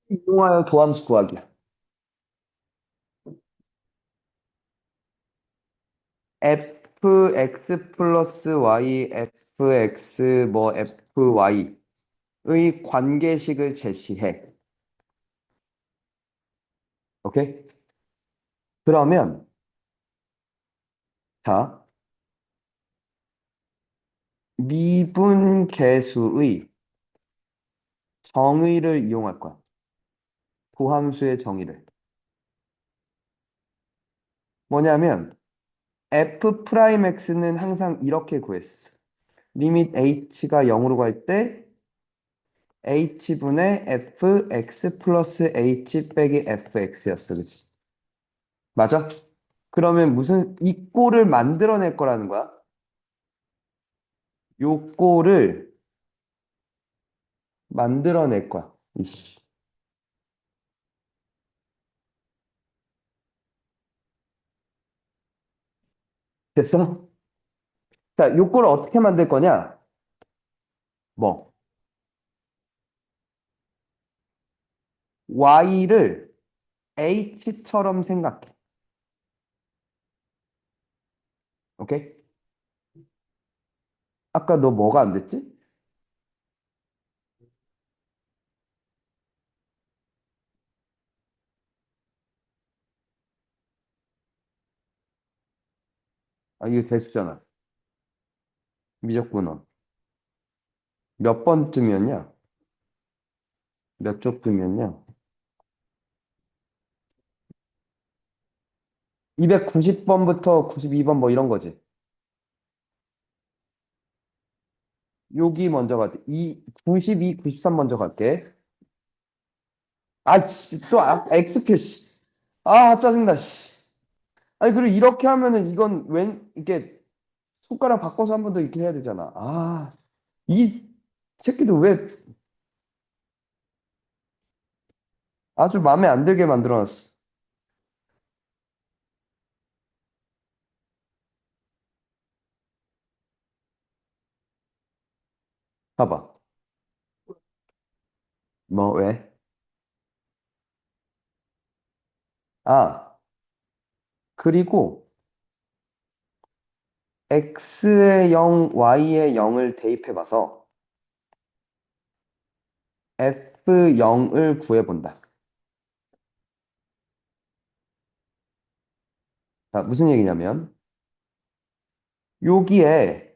이용하여 도함수 구하기. fx 플러스 y, fx 뭐 fy의 관계식을 제시해. 오케이? 그러면 자, 미분계수의 정의를 이용할 거야. 도함수의 정의를. 뭐냐면 f 프라임 x는 항상 이렇게 구했어. 리밋 h가 0으로 갈 때 h분의 fx 플러스 h 빼기 fx였어. 그치? 맞아? 그러면 무슨 이 꼴을 만들어낼 거라는 거야. 요 꼴을 만들어낼 거야. 이씨. 됐어? 자, 요 꼴을 어떻게 만들 거냐? 뭐, y를 h처럼 생각해. 오케이? 아까 너 뭐가 안 됐지? 아, 이거 대수잖아. 미적분원. 몇 번쯤이었냐? 몇 쪽쯤이었냐? 290번부터 92번 뭐 이런 거지. 여기 먼저 갈게. 92, 93 먼저 갈게. 아, 씨, 또, X표, 씨. 아, 짜증나, 씨. 아니, 그리고 이렇게 하면은 이건 이렇게 손가락 바꿔서 한 번 더 이렇게 해야 되잖아. 아, 이 새끼들 왜 아주 마음에 안 들게 만들어놨어. 봐봐. 뭐, 왜? 아, 그리고 X의 0, Y의 0을 대입해봐서 F0을 구해본다. 자, 무슨 얘기냐면, 여기에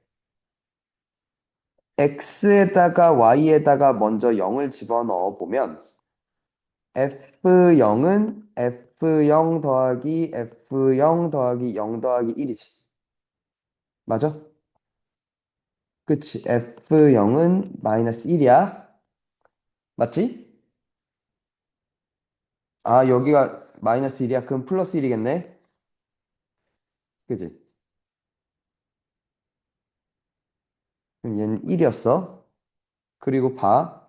X에다가 Y에다가 먼저 0을 집어넣어 보면, F0은 F0 더하기 F0 더하기 0 더하기 1이지. 맞아? 그치. F0은 마이너스 1이야. 맞지? 아, 여기가 마이너스 1이야. 그럼 플러스 1이겠네. 그치? 그럼 얘는 1이었어. 그리고 봐.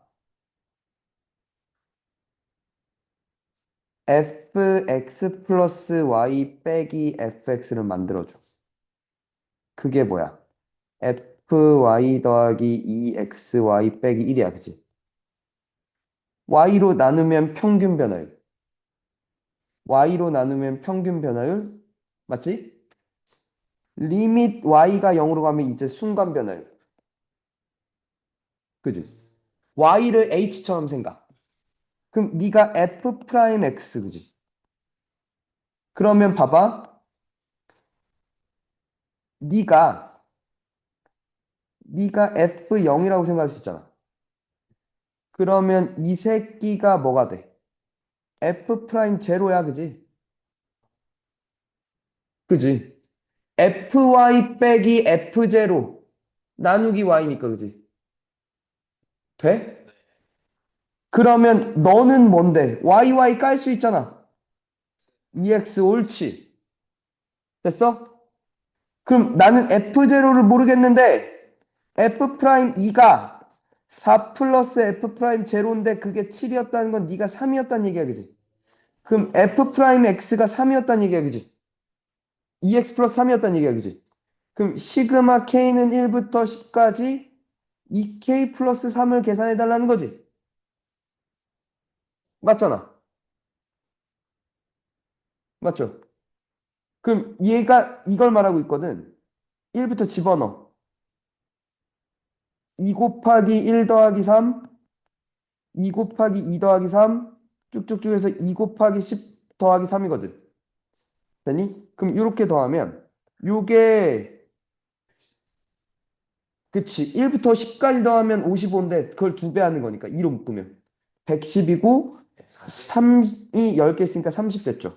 fx 플러스 y 빼기 fx를 만들어줘. 그게 뭐야? fy 더하기 2xy 빼기 1이야. 그치? y로 나누면 평균 변화율. y로 나누면 평균 변화율. 맞지? 리밋 y가 0으로 가면 이제 순간 변화율. 그지? y를 h처럼 생각. 그럼 네가 f 프라임 x 그지? 그러면 봐봐. 네가 f0이라고 생각할 수 있잖아. 그러면 이 새끼가 뭐가 돼? f 프라임 제로야, 그지? 그지? fy 빼기 f 제로 나누기 y니까, 그지? 돼? 그러면 너는 뭔데? yy 깔 수 있잖아. ex 옳지. 됐어? 그럼 나는 f0를 모르겠는데 f 프라임 2가 4 플러스 f 프라임 제로인데 그게 7이었다는 건 네가 3이었다는 얘기야, 그지? 그럼 f 프라임 x가 3이었다는 얘기야, 그지? 2x 플러스 3이었다는 얘기야, 그지? 그럼 시그마 k는 1부터 10까지 2k 플러스 3을 계산해 달라는 거지. 맞잖아. 맞죠? 그럼 얘가 이걸 말하고 있거든. 1부터 집어넣어. 2 곱하기 1 더하기 3, 2 곱하기 2 더하기 3, 쭉쭉쭉 해서 2 곱하기 10 더하기 3이거든. 되니? 그럼 이렇게 더하면 요게 그치. 1부터 10까지 더하면 55인데 그걸 2배 하는 거니까 2로 묶으면 110이고 3이 10개 있으니까 30 됐죠.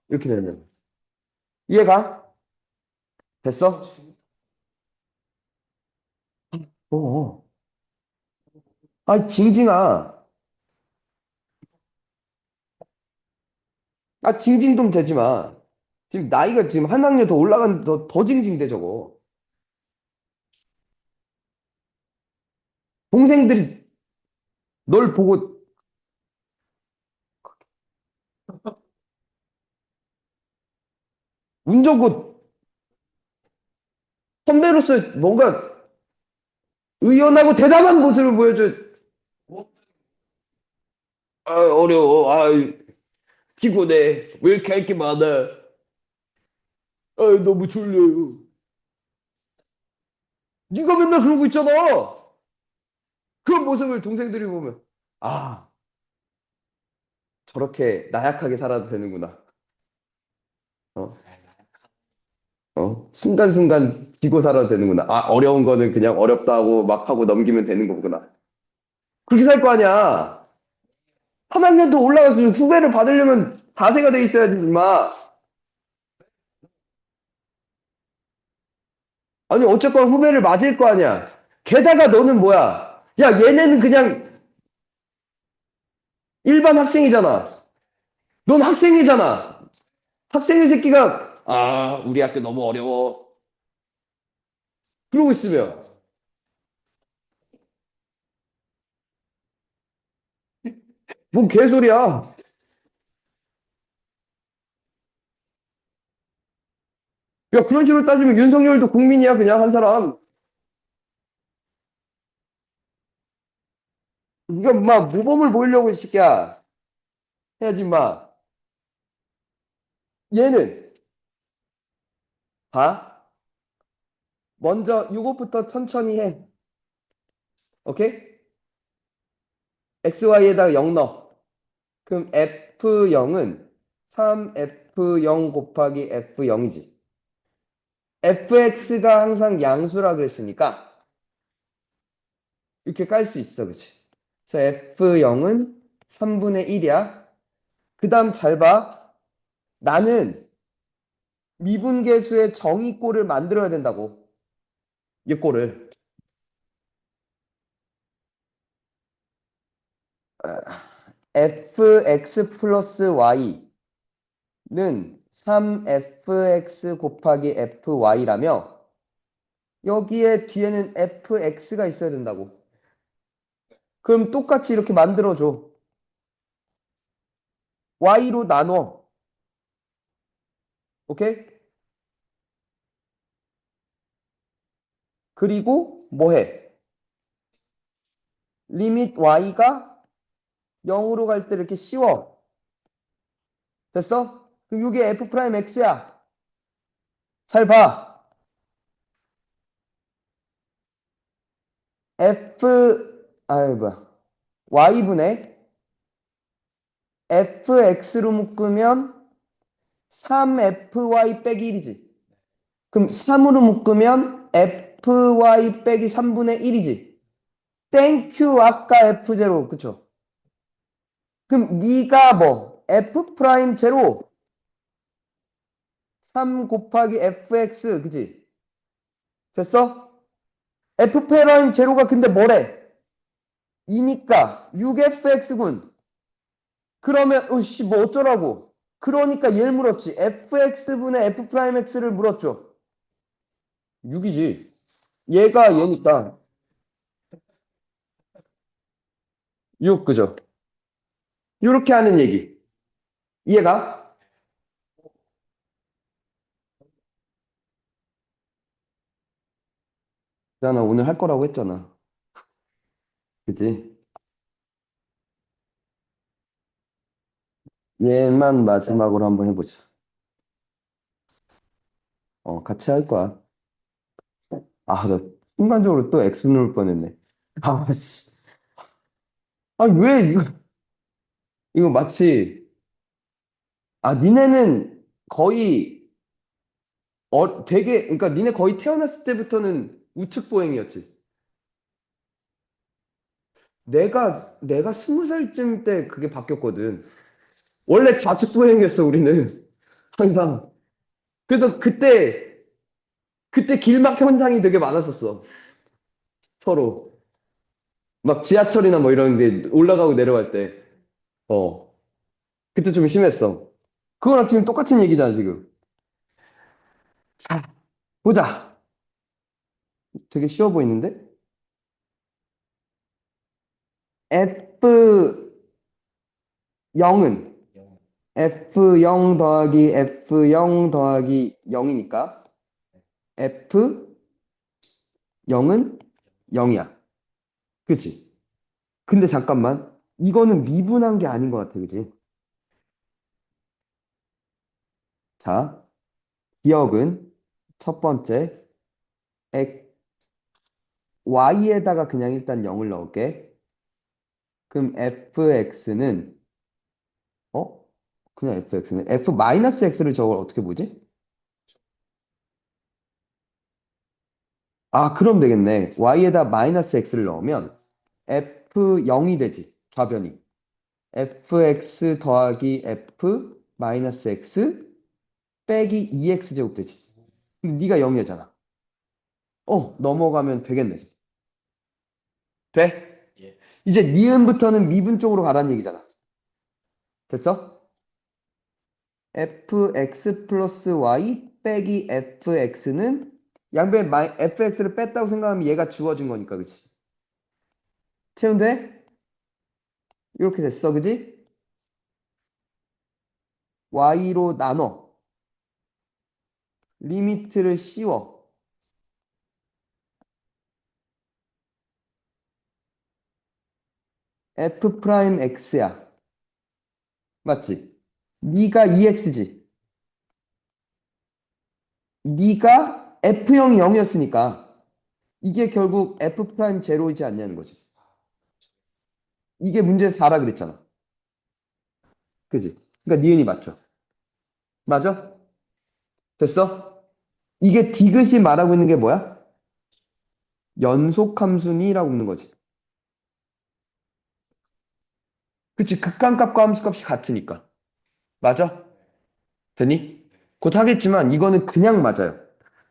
이렇게 되면 이해가? 됐어? 어. 아, 징징아. 아, 징징동 되지 마. 지금 나이가 지금 한 학년 더 올라간 더 징징대 저거. 동생들이 널 보고 운 좋고 선배로서 뭔가 의연하고 대담한 모습을 보여줘. 아, 어려워. 아, 피곤해. 왜 이렇게 할 게 많아? 아, 너무 졸려요. 네가 맨날 그러고 있잖아. 그런 모습을 동생들이 보면 아, 저렇게 나약하게 살아도 되는구나. 어, 순간순간 지고 살아도 되는구나. 아, 어려운 거는 그냥 어렵다 하고 막 하고 넘기면 되는 거구나. 그렇게 살 거 아니야. 한 학년 더 올라가서 후배를 받으려면 자세가 돼 있어야지, 임마. 아니, 어쨌건 후배를 맞을 거 아니야. 게다가 너는 뭐야? 야, 얘네는 그냥 일반 학생이잖아. 넌 학생이잖아. 학생의 새끼가, 아, 우리 학교 너무 어려워. 그러고 있으면. 뭔 개소리야. 야, 그런 식으로 따지면 윤석열도 국민이야, 그냥 한 사람. 이거 막 모범을 보이려고 이 새끼야. 해야지, 마. 얘는, 봐. 먼저 이것부터 천천히 해. 오케이? XY에다가 0 넣어. 그럼 F0은 3F0 곱하기 F0이지. fx가 항상 양수라 그랬으니까 이렇게 깔 수 있어, 그치? 그래서 F0은 3분의 1이야. 그 다음 잘 봐. 나는 미분계수의 정의꼴을 만들어야 된다고. 이 꼴을. fx 플러스 y는 3fx 곱하기 fy라며 여기에 뒤에는 fx가 있어야 된다고. 그럼 똑같이 이렇게 만들어줘. y로 나눠. 오케이? 그리고 뭐 해? 리밋 y가 0으로 갈 때 이렇게 씌워. 됐어? 그럼 이게 f 프라임 x야. 잘 봐. 뭐야. y분의 fx로 묶으면 3fy 빼기 1이지. 그럼 3으로 묶으면 fy 빼기 3분의 1이지. 땡큐 아까 f0 그쵸? 그럼 네가 뭐 f 프라임 제로 3 곱하기 fx 그치? 됐어? f 프라임 제로가 근데 뭐래? 2니까 6fx군. 그러면 어씨 뭐 어쩌라고? 그러니까 얘를 물었지. fx분의 f 프라임 x를 물었죠. 6이지. 얘가 얘니까 6 그죠? 이렇게 하는 얘기. 이해가? 야, 나 오늘 할 거라고 했잖아. 그치? 얘만 마지막으로 한번 해보자. 같이 할 거야. 나 순간적으로 또 X 누를 뻔했네. 씨. 왜 이거 마치, 니네는 거의, 그러니까 니네 거의 태어났을 때부터는 우측 보행이었지. 내가 20살쯤 때 그게 바뀌었거든. 원래 좌측 보행이었어, 우리는. 항상. 그래서 그때 길막 현상이 되게 많았었어. 서로. 막 지하철이나 뭐 이런 데 올라가고 내려갈 때. 어. 그때 좀 심했어. 그거랑 지금 똑같은 얘기잖아, 지금. 자, 보자. 되게 쉬워 보이는데? F0은 F0 더하기 F0 더하기 0이니까 F0은 0이야. 그치? 근데 잠깐만. 이거는 미분한 게 아닌 것 같아, 그치? 자, 기억은 첫 번째, Y에다가 그냥 일단 0을 넣을게. 그럼 fx는, 어? 그냥 fx는, f-x를 저걸 어떻게 보지? 그럼 되겠네. y에다 마이너스 x를 넣으면 f0이 되지. 좌변이. fx 더하기 f 마이너스 x 빼기 2x 제곱 되지. 근데 네가 0이었잖아. 넘어가면 되겠네. 돼? 이제 니은부터는 미분 쪽으로 가라는 얘기잖아. 됐어? fx 플러스 y 빼기 fx는 양변에 fx를 뺐다고 생각하면 얘가 주어진 거니까, 그치? 채운돼? 이렇게 됐어, 그지? y로 나눠. 리미트를 씌워. f 프라임 x야. 맞지? 네가 2x지. 네가 f형이 0이었으니까 이게 결국 f 프라임 제로이지 않냐는 거지. 이게 문제 4라 그랬잖아. 그지? 그러니까 니은이 맞죠? 맞아? 됐어? 이게 디귿이 말하고 있는 게 뭐야? 연속함수니라고 묻는 거지. 그치? 극한값과 함수값이 같으니까. 맞아? 되니? 곧 하겠지만 이거는 그냥 맞아요.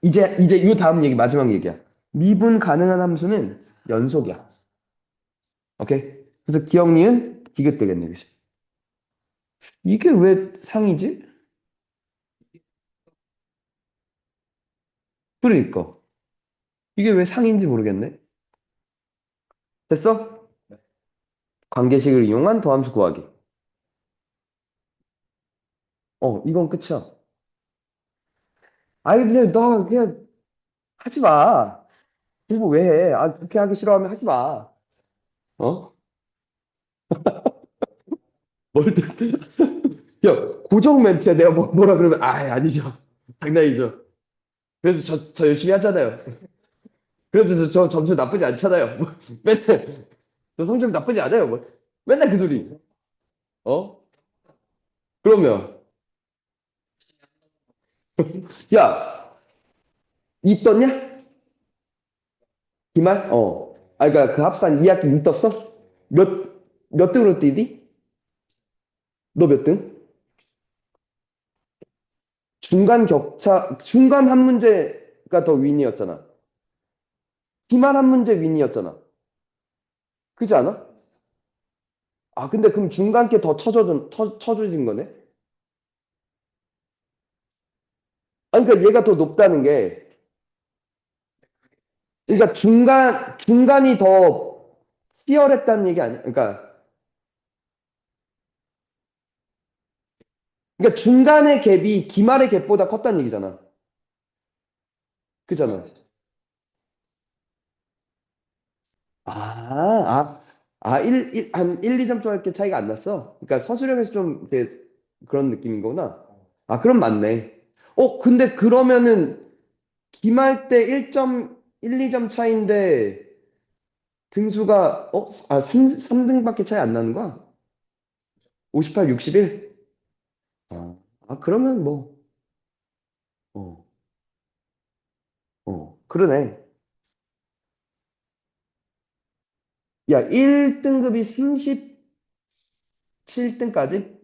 이제 이 다음 얘기 마지막 얘기야. 미분 가능한 함수는 연속이야. 오케이? 그래서 기억 니은 디귿 되겠네. 그치? 이게 왜 상이지? 그러니까 이게 왜 상인지 모르겠네. 됐어? 관계식을 이용한 더함수 구하기. 이건 끝이야. 근데 너 그냥 하지 마. 공부 왜 해? 그렇게 하기 싫어하면 하지 마. 어? 뭘 또, 야, 고정 멘트야. 내가 뭐라 그러면, 아니죠. 장난이죠. 그래도 저 열심히 하잖아요. 그래도 저 점수 나쁘지 않잖아요. 뭐, 맨날, 저 성적 나쁘지 않아요. 뭐, 맨날 그 소리. 어? 그러면, 야, 이 떴냐? 기말? 그러니까 그 합산 2학기 이 떴어? 몇, 몇 등으로 뛰디? 너 몇 등? 중간 한 문제가 더 윈이었잖아. 기말 한 문제 윈이었잖아. 그지 않아? 근데 그럼 중간 게 더 쳐줘진 거네? 그러니까 얘가 더 높다는 게, 그러니까 중간이 더 치열했다는 얘기 아니야? 그러니까 중간의 갭이 기말의 갭보다 컸다는 얘기잖아. 그잖아. 아, 한 1, 2점 할 게 차이가 안 났어? 그러니까 서술형에서 좀, 이렇게, 그런 느낌인 거구나. 아, 그럼 맞네. 근데 그러면은 기말 때 1.1, 2점 차인데 등수가 3등밖에 차이 안 나는 거야? 58, 61? 그러면 뭐 어, 그러네. 야, 1등급이 37등까지?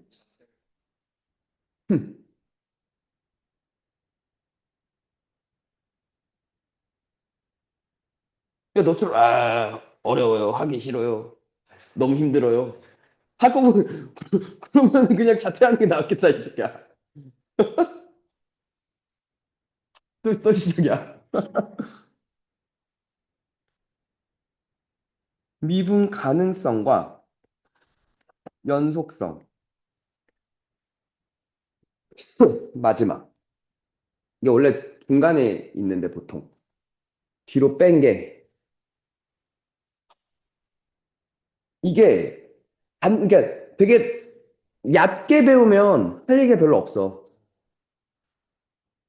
야, 너처럼 어려워요. 하기 싫어요. 너무 힘들어요. 할 거면 그러면 그냥 자퇴하는 게 낫겠다, 이 새끼야. 또 시작이야. 미분 가능성과 연속성. 마지막. 이게 원래 중간에 있는데 보통 뒤로 뺀 게 이게 그러니까 되게 얕게 배우면 할 얘기가 별로 없어.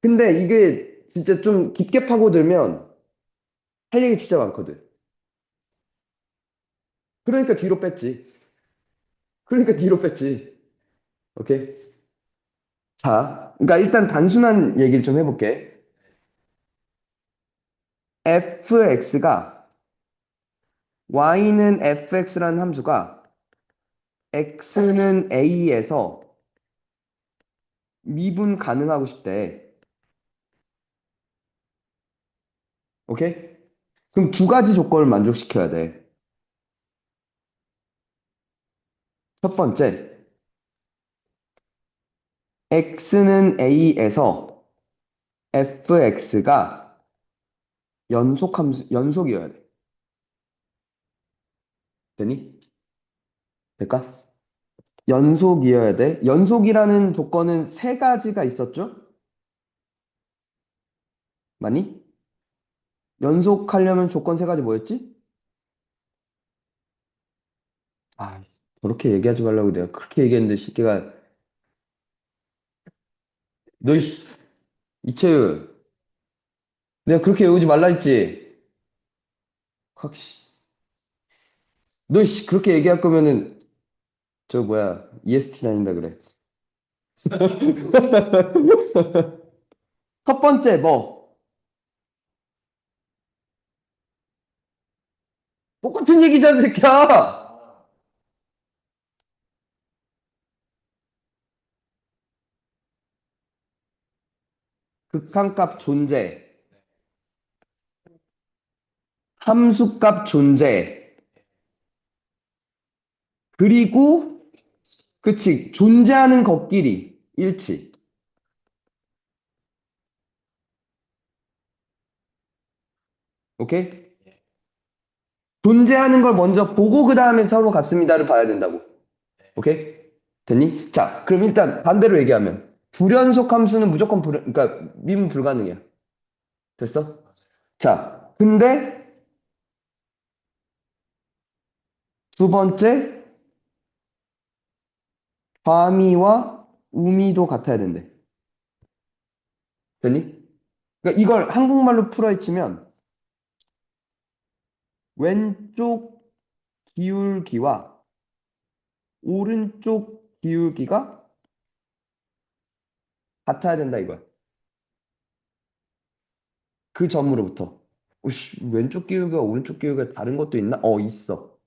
근데 이게 진짜 좀 깊게 파고들면 할 얘기 진짜 많거든. 그러니까 뒤로 뺐지. 그러니까 뒤로 뺐지. 오케이? 자, 그러니까 일단 단순한 얘기를 좀 해볼게. fx가 y는 fx라는 함수가 x는 a에서 미분 가능하고 싶대. 오케이? 그럼 두 가지 조건을 만족시켜야 돼. 첫 번째, x는 a에서 fx가 연속이어야 돼. 되니? 될까? 연속이어야 돼. 연속이라는 조건은 세 가지가 있었죠? 맞니? 연속하려면 조건 세 가지 뭐였지? 아, 저렇게 얘기하지 말라고 내가 그렇게 얘기했는데 새끼가 너 이채유 내가 그렇게 외우지 말라 했지? 확 씨. 너 그렇게 얘기할 거면은 저 뭐야 EST 다닌다 그래. 첫 번째 뭐 똑같은 얘기잖아 새끼야. 극한값 존재, 함수값 존재, 그리고 그치 존재하는 것끼리 일치. 오케이? 존재하는 걸 먼저 보고 그 다음에 서로 같습니다를 봐야 된다고. 오케이? 됐니? 자, 그럼 일단 반대로 얘기하면 불연속 함수는 무조건 그러니까 미분 불가능이야. 됐어? 자, 근데 두 번째 좌미와 우미도 같아야 된대. 됐니? 그러니까 이걸 한국말로 풀어헤치면 왼쪽 기울기와 오른쪽 기울기가 같아야 된다 이거야. 그 점으로부터. 오씨, 왼쪽 기울기와 오른쪽 기울기가 다른 것도 있나? 있어.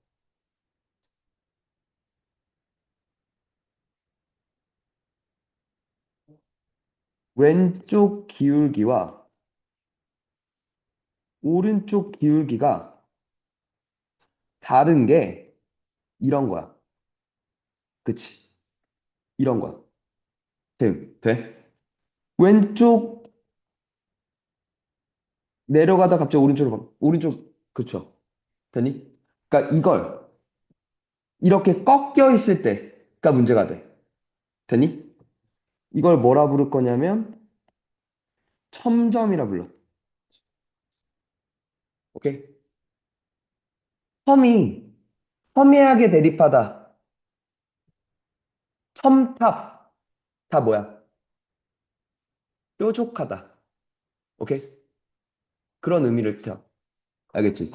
왼쪽 기울기와 오른쪽 기울기가 다른 게 이런 거야. 그치? 이런 거야. 돼? 왼쪽 내려가다 갑자기 오른쪽으로 오른쪽, 그쵸? 되니? 그러니까 이걸 이렇게 꺾여 있을 때가 문제가 돼. 되니? 이걸 뭐라 부를 거냐면 첨점이라 불러. 오케이? 첨이 첨예하게 대립하다. 첨탑. 다 뭐야? 뾰족하다. 오케이? 그런 의미를 텨. 알겠지?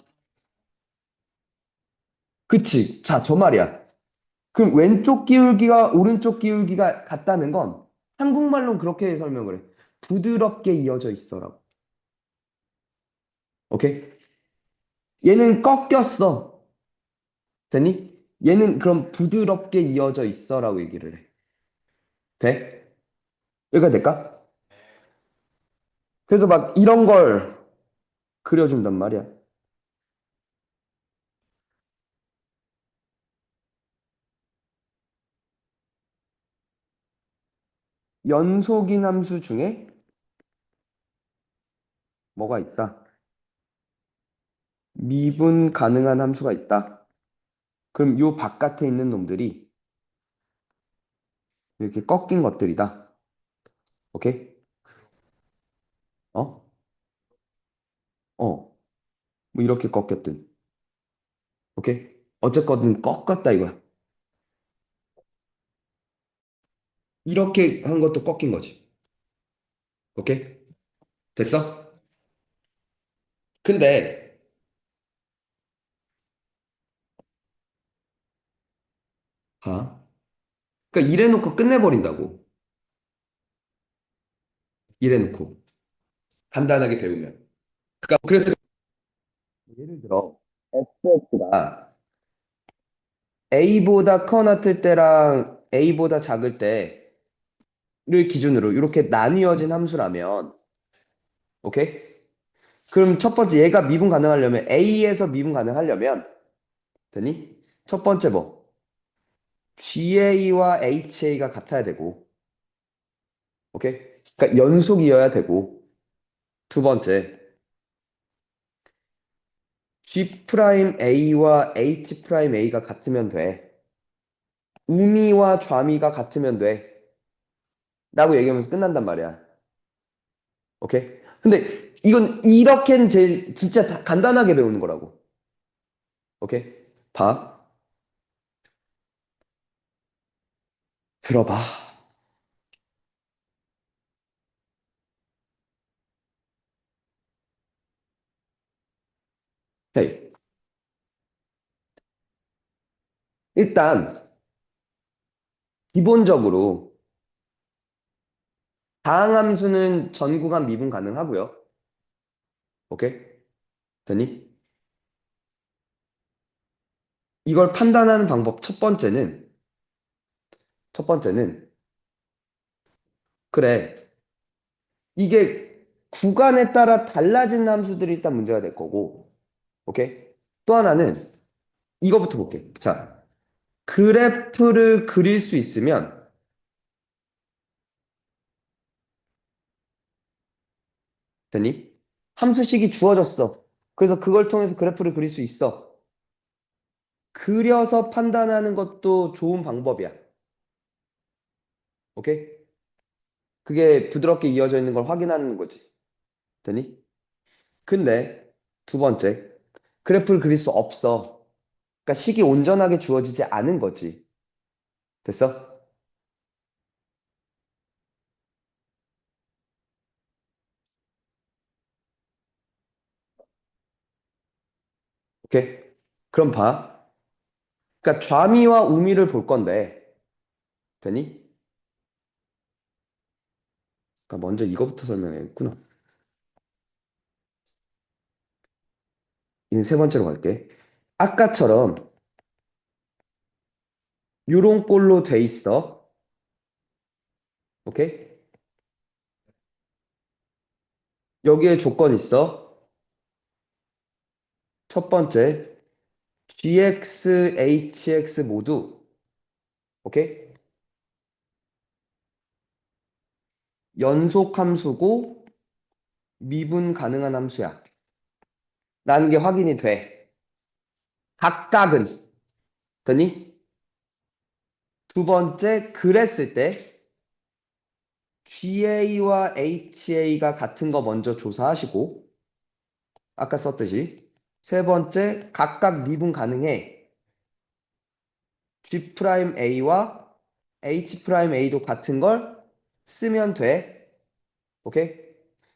그치. 자, 저 말이야. 그럼 왼쪽 기울기가 오른쪽 기울기가 같다는 건 한국말로는 그렇게 설명을 해. 부드럽게 이어져 있어라고. 오케이? 얘는 꺾였어. 됐니? 얘는 그럼 부드럽게 이어져 있어라고 얘기를 해. 돼? 여기가 될까? 그래서 막 이런 걸 그려준단 말이야. 연속인 함수 중에 뭐가 있다? 미분 가능한 함수가 있다? 그럼 요 바깥에 있는 놈들이 이렇게 꺾인 것들이다. 오케이? 어? 어. 뭐 이렇게 꺾였든. 오케이? 어쨌거든 꺾었다 이거야. 이렇게 한 것도 꺾인 거지. 오케이? 됐어? 근데 봐. 그러니까 이래놓고 끝내버린다고. 이래놓고. 간단하게 배우면. 그러니까 그래서 예를 들어 fx가 a보다 커 같을 때랑 a보다 작을 때를 기준으로 이렇게 나뉘어진 함수라면 오케이? 그럼 첫 번째 얘가 미분 가능하려면 a에서 미분 가능하려면 되니? 첫 번째 뭐 GA와 HA가 같아야 되고 오케이? 그러니까 연속이어야 되고 두 번째 G'A와 H'A가 같으면 돼. 우미와 좌미가 같으면 돼. 라고 얘기하면서 끝난단 말이야. 오케이? 근데 이건 이렇게는 제일 진짜 간단하게 배우는 거라고. 오케이? 봐. 들어봐. 헤이. 일단 기본적으로 다항함수는 전 구간 미분 가능하고요. 오케이? 되니? 이걸 판단하는 방법 첫 번째는 그래. 이게 구간에 따라 달라진 함수들이 일단 문제가 될 거고. 오케이? 또 하나는 이거부터 볼게. 자, 그래프를 그릴 수 있으면 되니? 함수식이 주어졌어. 그래서 그걸 통해서 그래프를 그릴 수 있어. 그려서 판단하는 것도 좋은 방법이야. 오케이? 그게 부드럽게 이어져 있는 걸 확인하는 거지. 되니? 근데 두 번째, 그래프를 그릴 수 없어. 그러니까 식이 온전하게 주어지지 않은 거지. 됐어? 오케이? 그럼 봐. 그러니까 좌미와 우미를 볼 건데, 되니? 그러니까 먼저 이거부터 설명해야겠구나. 이제 세 번째로 갈게. 아까처럼 요런 꼴로 돼 있어. 오케이? 여기에 조건 있어. 첫 번째, gx, hx 모두 오케이? 연속 함수고 미분 가능한 함수야. 라는 게 확인이 돼. 각각은 되니? 두 번째, 그랬을 때 GA와 HA가 같은 거 먼저 조사하시고 아까 썼듯이 세 번째, 각각 미분 가능해. G'A와 H'A도 같은 걸 쓰면 돼. 오케이?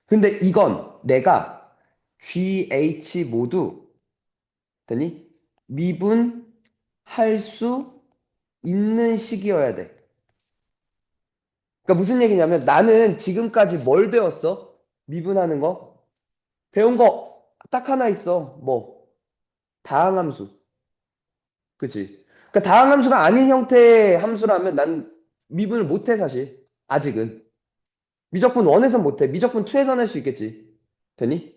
근데 이건 내가 GH 모두 되니? 미분할 수 있는 식이어야 돼. 그러니까 무슨 얘기냐면 나는 지금까지 뭘 배웠어? 미분하는 거? 배운 거 딱 하나 있어. 뭐? 다항함수. 그치? 그러니까 다항함수가 아닌 형태의 함수라면 난 미분을 못해 사실. 아직은. 미적분 1에선 못해. 미적분 2에선 할 수 있겠지. 되니?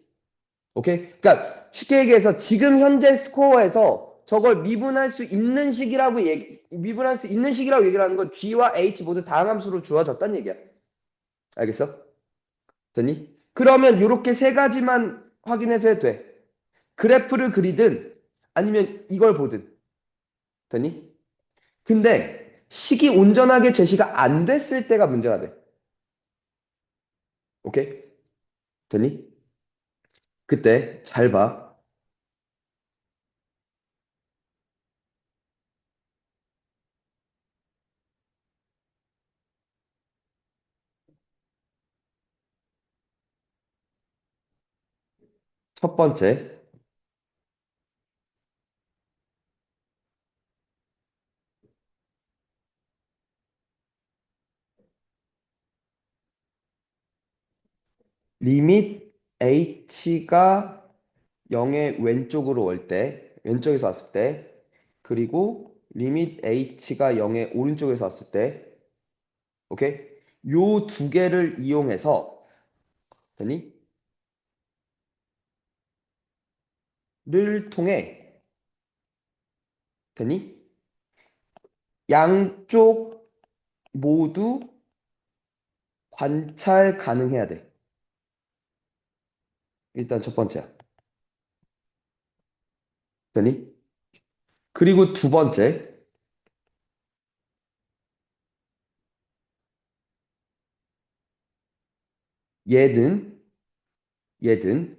오케이? 그러니까 쉽게 얘기해서 지금 현재 스코어에서 저걸 미분할 수 있는 식이라고 얘기를 하는 건 G와 H 모두 다항함수로 주어졌다는 얘기야. 알겠어? 됐니? 그러면 이렇게 세 가지만 확인해서 해도 돼. 그래프를 그리든 아니면 이걸 보든. 됐니? 근데 식이 온전하게 제시가 안 됐을 때가 문제가 돼. 오케이? 됐니? 그때 잘 봐. 첫 번째, 리밋 h가 0의 왼쪽으로 올 때, 왼쪽에서 왔을 때, 그리고 리밋 h가 0의 오른쪽에서 왔을 때, 오케이? 요 두 개를 이용해서, 되니? 를 통해, 되니? 양쪽 모두 관찰 가능해야 돼. 일단 첫 번째야. 되니? 그리고 두 번째, 얘든, 얘든,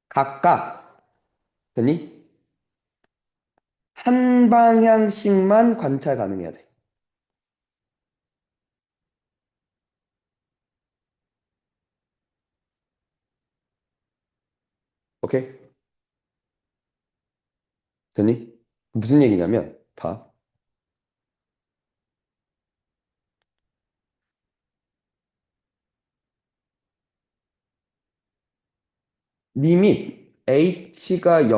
각각, 되니? 한 방향씩만 관찰 가능해야 돼. 오케이? 되니? 무슨 얘기냐면, 봐. 리밋 h가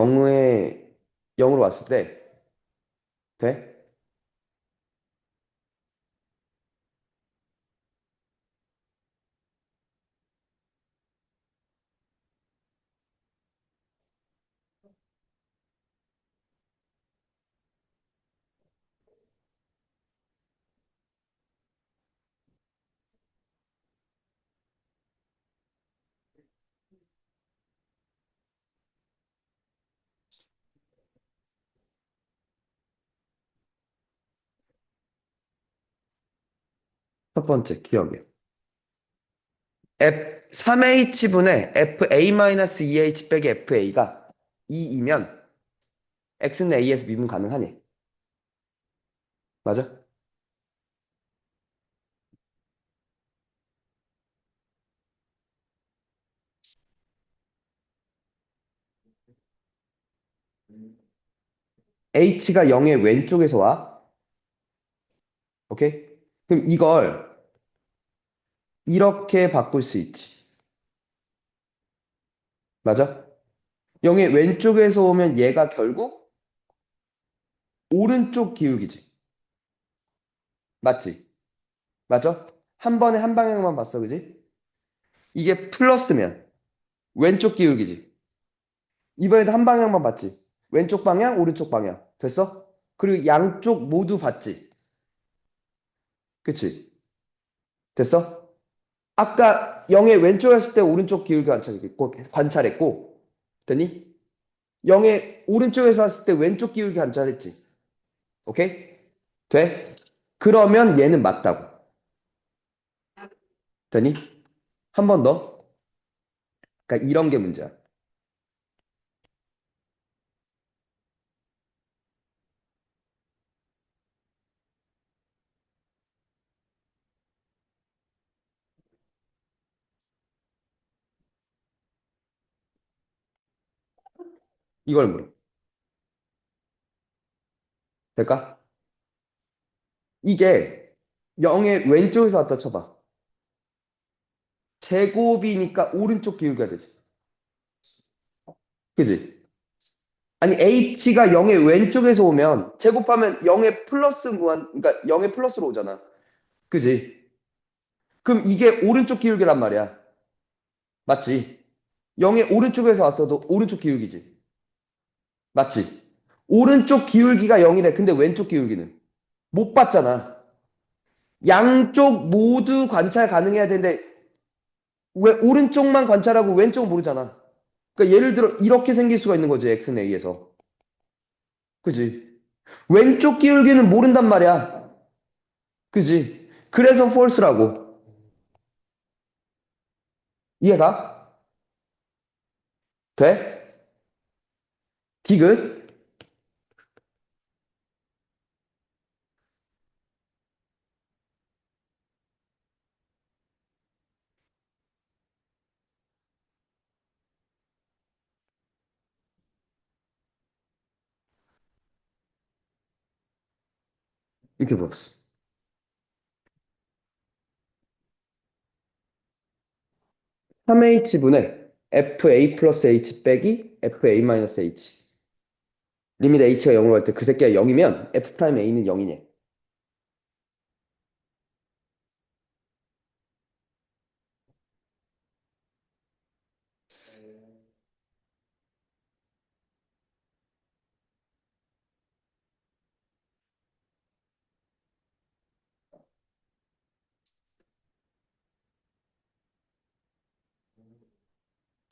0으로 왔을 때, 돼? 첫 번째, 기억해. 3h분의 fa-2h 빼기 fa가 2이면 x는 a에서 미분 가능하니? 맞아? h가 0의 왼쪽에서 와. 오케이? 그럼 이걸 이렇게 바꿀 수 있지. 맞아? 0의 왼쪽에서 오면 얘가 결국 오른쪽 기울기지. 맞지? 맞아? 한 번에 한 방향만 봤어, 그지? 이게 플러스면 왼쪽 기울기지. 이번에도 한 방향만 봤지. 왼쪽 방향, 오른쪽 방향. 됐어? 그리고 양쪽 모두 봤지. 그치? 됐어? 아까 0의 왼쪽 했을 때 오른쪽 기울기 관찰했고, 됐니? 0의 오른쪽에서 했을 때 왼쪽 기울기 관찰했지. 오케이? 돼? 그러면 얘는 맞다고. 되니? 한 번 더. 그러니까 이런 게 문제야. 이걸 물어. 될까? 이게 0의 왼쪽에서 왔다 쳐봐. 제곱이니까 오른쪽 기울기가 되지. 그지? 아니, h가 0의 왼쪽에서 오면 제곱하면 0의 플러스 무한, 그러니까 0의 플러스로 오잖아. 그지? 그럼 이게 오른쪽 기울기란 말이야. 맞지? 0의 오른쪽에서 왔어도 오른쪽 기울기지. 맞지? 오른쪽 기울기가 0이래. 근데 왼쪽 기울기는 못 봤잖아. 양쪽 모두 관찰 가능해야 되는데 왜 오른쪽만 관찰하고 왼쪽 모르잖아. 그러니까 예를 들어 이렇게 생길 수가 있는 거지. x는 a에서. 그지? 왼쪽 기울기는 모른단 말이야. 그지? 그래서 false라고. 이해가? 돼? 디귿? 이렇게 불었어. 3h분의 fa 플러스 h 빼기 fa 마이너스 h. 리미트 h가 0으로 갈 때 그 새끼가 0이면 f 프라임 a는 0이냐?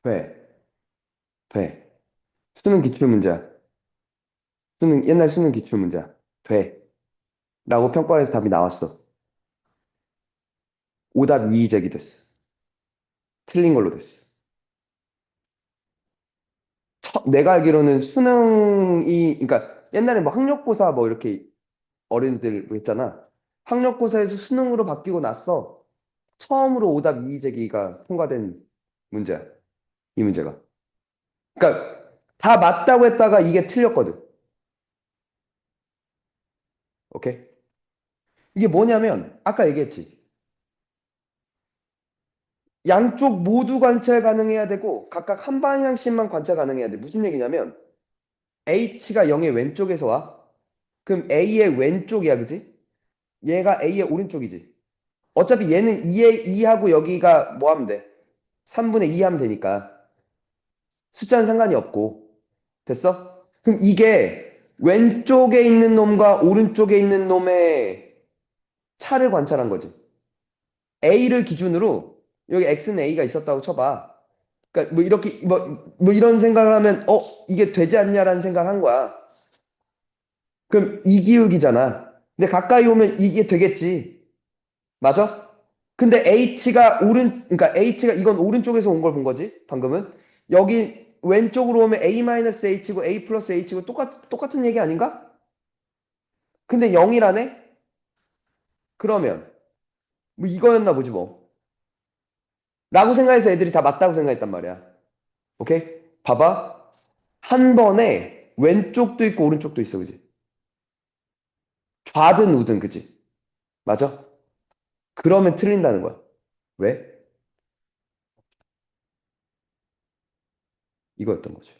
돼. 돼. 수능 기출문제야. 옛날 수능 기출문제야. 돼. 라고 평가에서 답이 나왔어. 오답 이의제기 됐어. 틀린 걸로 됐어. 내가 알기로는 수능이, 그러니까 옛날에 뭐 학력고사 뭐 이렇게 어른들 뭐 했잖아. 학력고사에서 수능으로 바뀌고 났어. 처음으로 오답 이의제기가 통과된 문제야. 이 문제가. 그러니까 다 맞다고 했다가 이게 틀렸거든. 오케이? 이게 뭐냐면 아까 얘기했지. 양쪽 모두 관찰 가능해야 되고 각각 한 방향씩만 관찰 가능해야 돼. 무슨 얘기냐면 H가 0의 왼쪽에서 와. 그럼 A의 왼쪽이야, 그지? 얘가 A의 오른쪽이지. 어차피 얘는 2의 2하고 여기가 뭐 하면 돼? 3분의 2 하면 되니까. 숫자는 상관이 없고. 됐어? 그럼 이게 왼쪽에 있는 놈과 오른쪽에 있는 놈의 차를 관찰한 거지. A를 기준으로 여기 X는 A가 있었다고 쳐봐. 그러니까 뭐 이렇게 뭐 이런 생각을 하면 이게 되지 않냐라는 생각을 한 거야. 그럼 이기울기잖아. 근데 가까이 오면 이게 되겠지. 맞아? 근데 그러니까 H가 이건 오른쪽에서 온 걸 본 거지. 방금은. 여기 왼쪽으로 오면 A-H고 A 플러스 H고 똑같은 얘기 아닌가? 근데 0이라네? 그러면 뭐 이거였나 보지 뭐. 라고 생각해서 애들이 다 맞다고 생각했단 말이야. 오케이? 봐봐. 한 번에 왼쪽도 있고 오른쪽도 있어, 그지? 좌든 우든, 그지? 맞아? 그러면 틀린다는 거야. 왜? 이거였던 거지.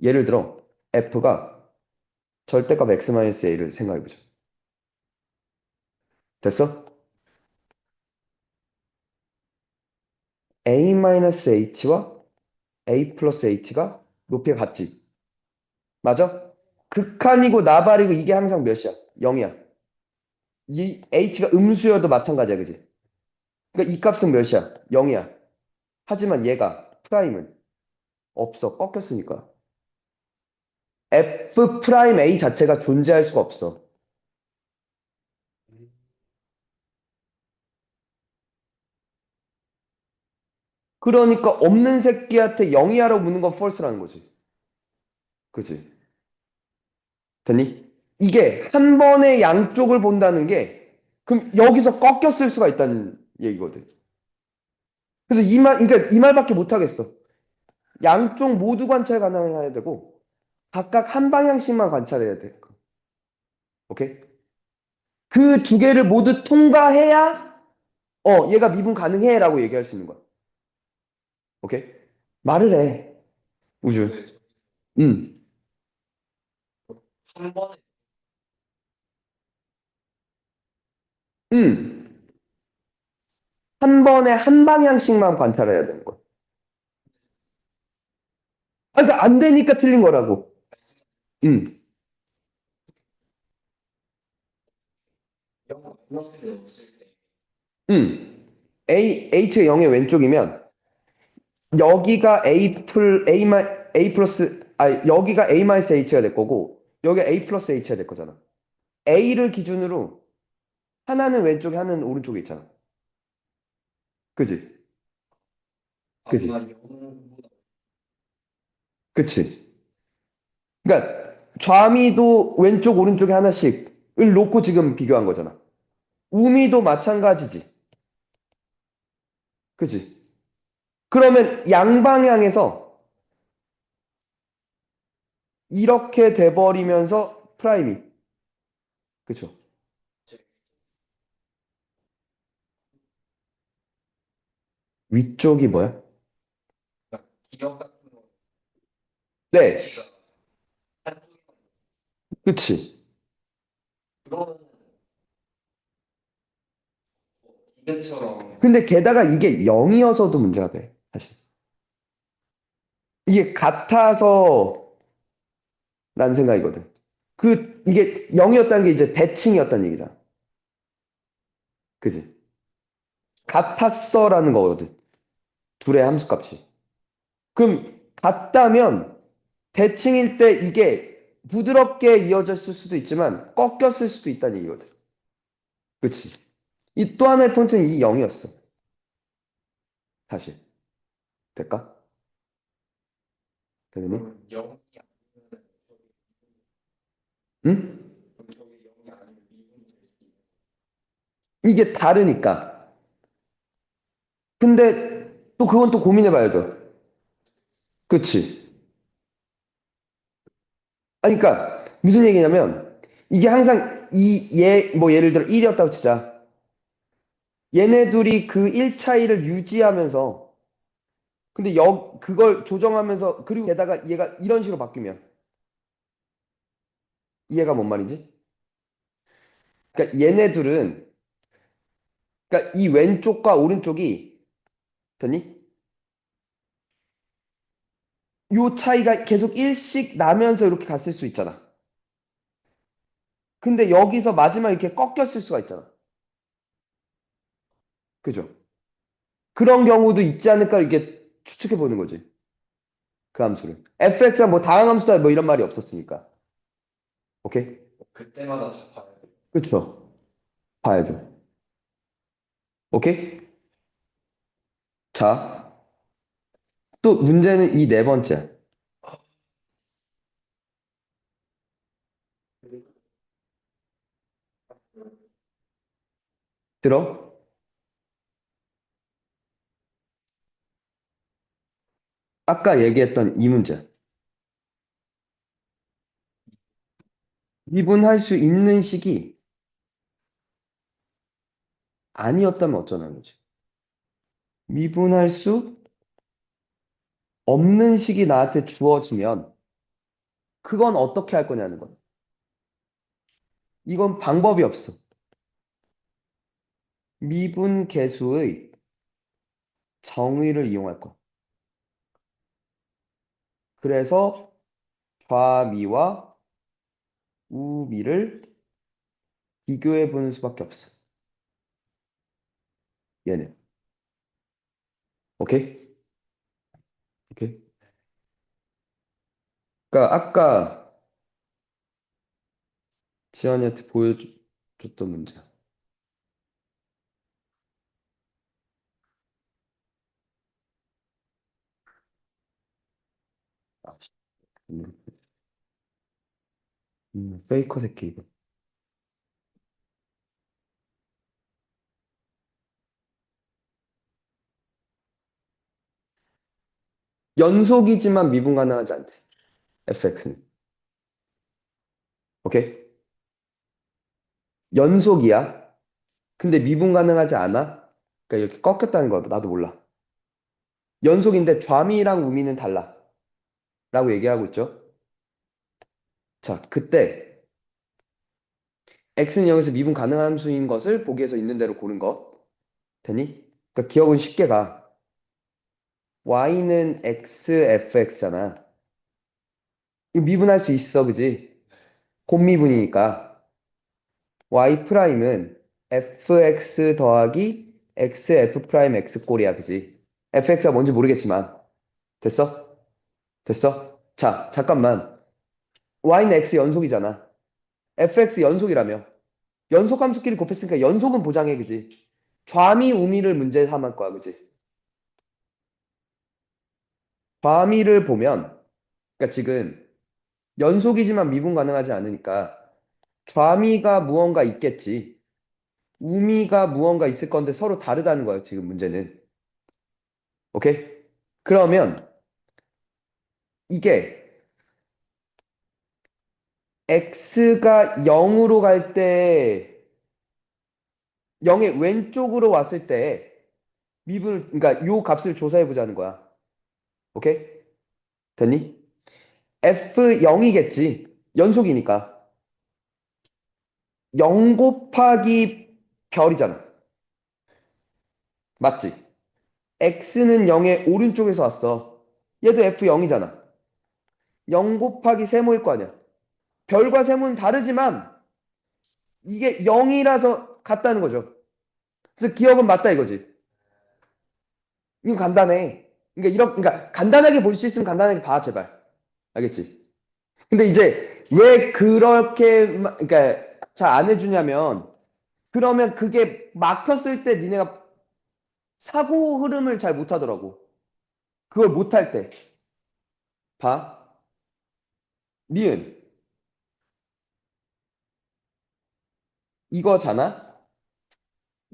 예를 들어, F가 절대값 x-a를 생각해보자. 됐어? a-h와 a 플러스 h가 높이가 같지? 맞아? 극한이고 나발이고 이게 항상 몇이야? 0이야. 이 h가 음수여도 마찬가지야, 그지? 그러니까 이 값은 몇이야? 0이야. 하지만 얘가 프라임은 없어. 꺾였으니까. f 프라임 a 자체가 존재할 수가 없어. 그러니까 없는 새끼한테 0이야라고 묻는 건 false라는 거지. 그지? 됐니? 이게 한 번에 양쪽을 본다는 게 그럼 여기서 꺾였을 수가 있다는 얘기거든. 그래서 그러니까 이 말밖에 못 하겠어. 양쪽 모두 관찰 가능해야 되고 각각 한 방향씩만 관찰해야 돼. 오케이? 그 두 개를 모두 통과해야 얘가 미분 가능해라고 얘기할 수 있는 거야. 오케이? 말을 해. 우주. 음. 음. 한 번에 한 방향씩만 관찰해야 되는 거야. 그러니까 안 되니까 틀린 거라고. 음. H가 0의 왼쪽이면 여기가 A 플러스 여기가 A 마이너스 H가 될 거고 여기가 A 플러스 H가 될 거잖아. A를 기준으로 하나는 왼쪽에 하나는 오른쪽에 있잖아. 그지? 그지? 그치? 그러니까 좌미도 왼쪽 오른쪽에 하나씩을 놓고 지금 비교한 거잖아. 우미도 마찬가지지. 그지? 그러면 양방향에서 이렇게 돼버리면서 프라임이. 그쵸? 위쪽이 뭐야? 네. 그치? 근데 게다가 이게 0이어서도 문제가 돼. 사실. 이게 같아서라는 생각이거든. 이게 0이었다는 게 이제 대칭이었다는 얘기잖아. 그지? 같았어라는 거거든. 둘의 함수값이. 그럼 같다면 대칭일 때 이게 부드럽게 이어졌을 수도 있지만 꺾였을 수도 있다는 얘기거든. 그치? 이 또 하나의 포인트는 이 0이었어. 사실. 될까? 되니? 응? 이게 다르니까. 근데 또 그건 또 고민해봐야죠. 그치? 아니, 그러니까 무슨 얘기냐면 이게 항상 뭐 예를 들어 1이었다고 치자. 얘네 둘이 그 1 차이를 유지하면서 근데 그걸 조정하면서 그리고 게다가 얘가 이런 식으로 바뀌면 이해가 뭔 말인지? 그러니까 얘네 둘은 그러니까 이 왼쪽과 오른쪽이 됐니? 요 차이가 계속 일씩 나면서 이렇게 갔을 수 있잖아. 근데 여기서 마지막에 이렇게 꺾였을 수가 있잖아. 그죠? 그런 경우도 있지 않을까 이렇게 추측해 보는 거지. 그 함수를. fx가 뭐 다항함수다 뭐 이런 말이 없었으니까. 오케이? 그쵸? 봐야죠. 오케이? 자, 또 문제는 이 네 번째. 들어? 아까 얘기했던 이 문제. 미분할 수 있는 식이 아니었다면 어쩌는 거지? 미분할 수 없는 식이 나한테 주어지면 그건 어떻게 할 거냐는 거야. 이건 방법이 없어. 미분계수의 정의를 이용할 거야. 그래서 좌미와 우미를 비교해 보는 수밖에 없어. 얘는. 오케이? 오케이? 그러니까 아까 지연이한테 보여줬던 문제. 아, 씨. 페이커 새끼 이거. 연속이지만 미분 가능하지 않대. fx는. 오케이? 연속이야. 근데 미분 가능하지 않아? 그러니까 이렇게 꺾였다는 거야. 나도 몰라. 연속인데 좌미랑 우미는 달라. 라고 얘기하고 있죠. 자, 그때 x는 0에서 미분 가능한 수인 것을 보기에서 있는 대로 고른 것. 되니? 그러니까 기억은 쉽게 가. y는 x, fx잖아. 이거 미분할 수 있어, 그지? 곱미분이니까. y 프라임은 fx 더하기 xf 프라임 x 꼴이야, 그지? fx가 뭔지 모르겠지만. 됐어? 됐어? 자, 잠깐만. y는 x 연속이잖아. fx 연속이라며. 연속 함수끼리 곱했으니까 연속은 보장해, 그지? 좌미, 우미를 문제 삼을 거야, 그지? 좌미를 보면, 그러니까 지금 연속이지만 미분 가능하지 않으니까 좌미가 무언가 있겠지. 우미가 무언가 있을 건데 서로 다르다는 거예요, 지금 문제는. 오케이? 그러면 이게 x가 0으로 갈 때, 0의 왼쪽으로 왔을 때 미분을, 그러니까 요 값을 조사해 보자는 거야. 오케이? 됐니? f0이겠지. 연속이니까. 0 곱하기 별이잖아. 맞지? x는 0의 오른쪽에서 왔어. 얘도 f0이잖아. 0 곱하기 세모일 거 아니야. 별과 세모는 다르지만 이게 0이라서 같다는 거죠. 그래서 기억은 맞다 이거지. 이거 간단해. 그러니까 간단하게 볼 수 있으면 간단하게 봐, 제발. 알겠지? 근데 이제 왜 그렇게 그러니까 잘 안 해주냐면 그러면 그게 막혔을 때 니네가 사고 흐름을 잘 못하더라고. 그걸 못할 때. 봐. 니은. 이거잖아.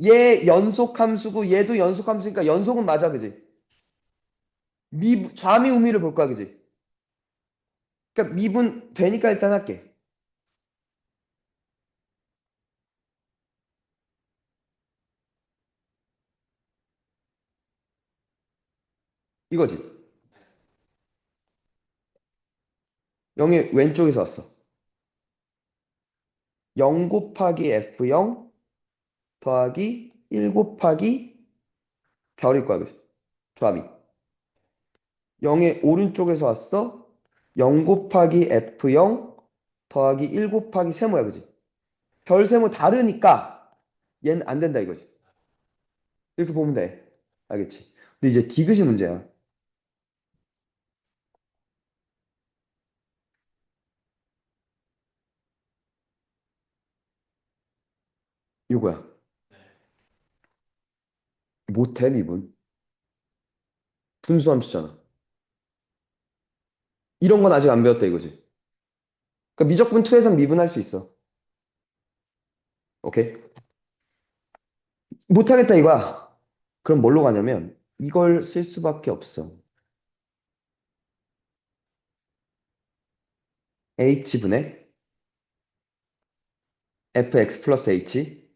얘 연속 함수고 얘도 연속 함수니까 연속은 맞아, 그지? 좌미 우미를 볼 거야, 그지? 그러니까 미분 되니까 일단 할게. 이거지. 0이 왼쪽에서 왔어. 0 곱하기 F0 더하기 1 곱하기 별일 거야, 그지? 조합이. 0의 오른쪽에서 왔어. 0 곱하기 F0 더하기 1 곱하기 세모야, 그지? 별 세모 다르니까 얘는 안 된다 이거지. 이렇게 보면 돼. 알겠지? 근데 이제 디귿이 문제야. 이거야. 못해, 미분. 분수함수잖아. 이런 건 아직 안 배웠다 이거지. 그러니까 미적분 2에선 미분할 수 있어. 오케이? 못하겠다 이거야. 그럼 뭘로 가냐면 이걸 쓸 수밖에 없어. h분의 fx 플러스 h.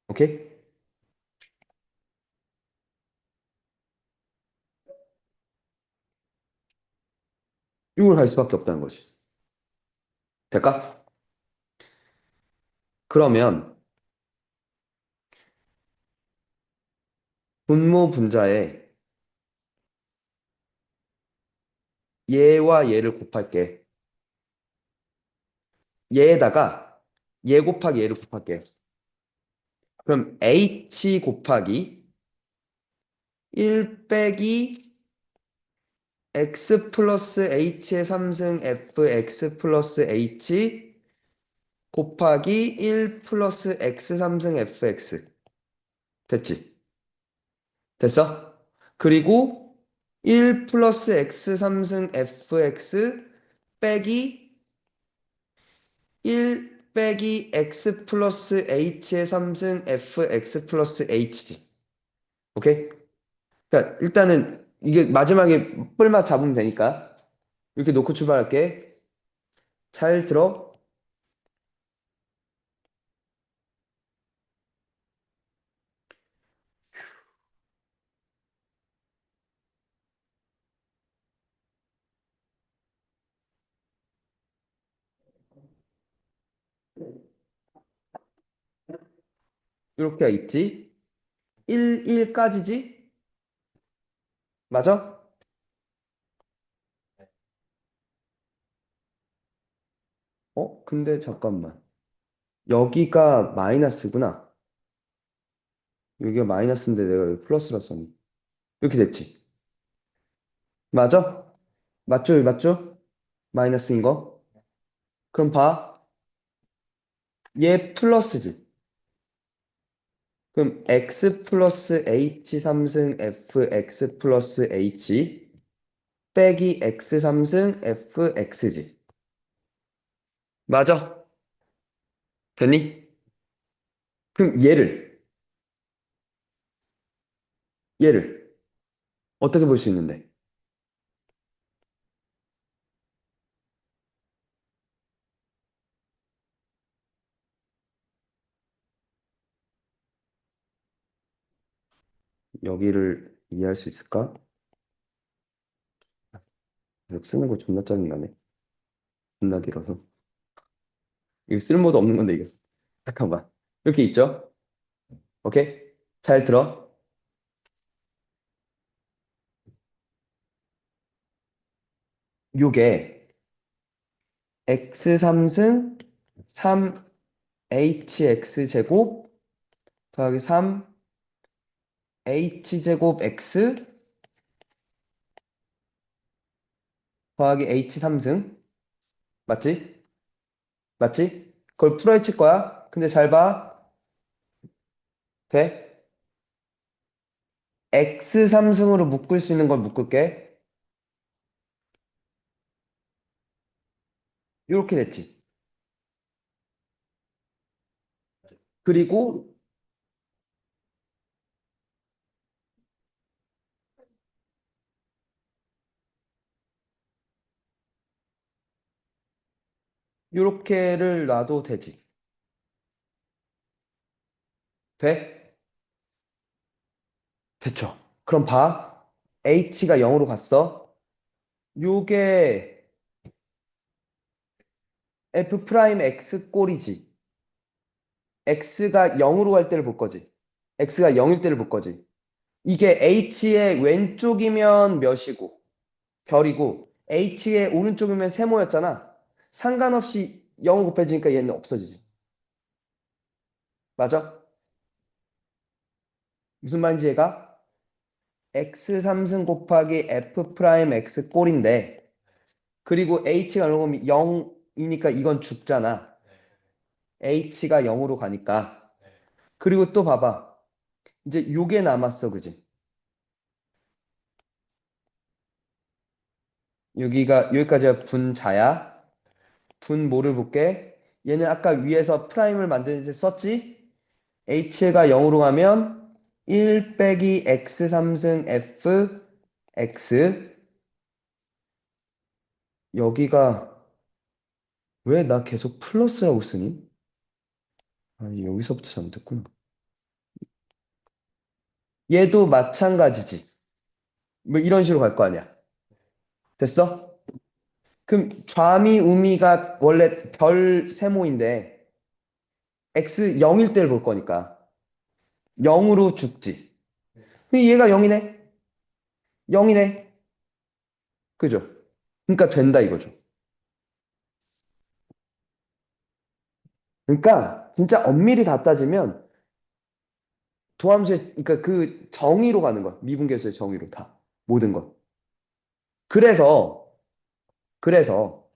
오케이? 이걸 갈 수밖에 없다는 거지. 될까? 그러면 분모 분자에 얘와 얘를 곱할게. 얘에다가 얘 곱하기 얘를 곱할게. 그럼 h 곱하기 1 빼기 x 플러스 h의 3승 fx 플러스 h 곱하기 1 플러스 x 3승 fx. 됐지? 됐어? 그리고 1 플러스 x 3승 fx 빼기 1 빼기 x 플러스 h의 3승 fx 플러스 h지. 오케이? 그러니까 일단은 이게 마지막에 뿔맛 잡으면 되니까 이렇게 놓고 출발할게. 잘 들어. 이렇게 있지. 1까지지? 맞아? 근데 잠깐만. 여기가 마이너스구나. 여기가 마이너스인데 내가 여기 플러스라 썼네. 이렇게 됐지. 맞아? 맞죠? 맞죠? 마이너스인 거? 그럼 봐. 얘 플러스지. 그럼 x 플러스 h 3승 fx 플러스 h 빼기 x 3승 fx지. 맞아? 됐니? 그럼 얘를 어떻게 볼 수 있는데? 여기를 이해할 수 있을까? 이렇게 쓰는 거 존나 짜증나네. 존나 길어서. 이거 쓸모도 없는 건데, 이거. 잠깐만. 이렇게 있죠? 오케이? 잘 들어. 요게 x 3승 3hx 제곱 더하기 3h 제곱 x 더하기 h 3승 맞지? 맞지? 그걸 풀어헤칠 거야. 근데 잘 봐. 돼? x 3승으로 묶을 수 있는 걸 묶을게. 이렇게 됐지. 그리고 이렇게를 놔도 되지. 돼? 됐죠. 그럼 봐. h가 0으로 갔어. 요게 f 프라임 x 꼴이지. x가 0으로 갈 때를 볼 거지. x가 0일 때를 볼 거지. 이게 h의 왼쪽이면 몇이고 별이고 h의 오른쪽이면 세모였잖아. 상관없이 0 곱해지니까 얘는 없어지지. 맞아? 무슨 말인지 얘가? x 3승 곱하기 f 프라임 x 꼴인데 그리고 h가 0이니까 이건 죽잖아. h가 0으로 가니까. 그리고 또 봐봐. 이제 요게 남았어, 그지? 여기까지가 분자야. 분모를 볼게. 얘는 아까 위에서 프라임을 만드는데 썼지? h가 0으로 가면 1 빼기 x 3승 f x 여기가 왜 나 계속 플러스라고 쓰니? 아니 여기서부터 잘못했구나. 얘도 마찬가지지. 뭐 이런 식으로 갈 거 아니야. 됐어? 그럼 좌미 우미가 원래 별 세모인데 x 0일 때를 볼 거니까 0으로 죽지. 근데 얘가 0이네. 0이네. 그죠? 그러니까 된다 이거죠. 그러니까 진짜 엄밀히 다 따지면 도함수의 그러니까 그 정의로 가는 거야. 미분계수의 정의로 다 모든 것. 그래서 그래서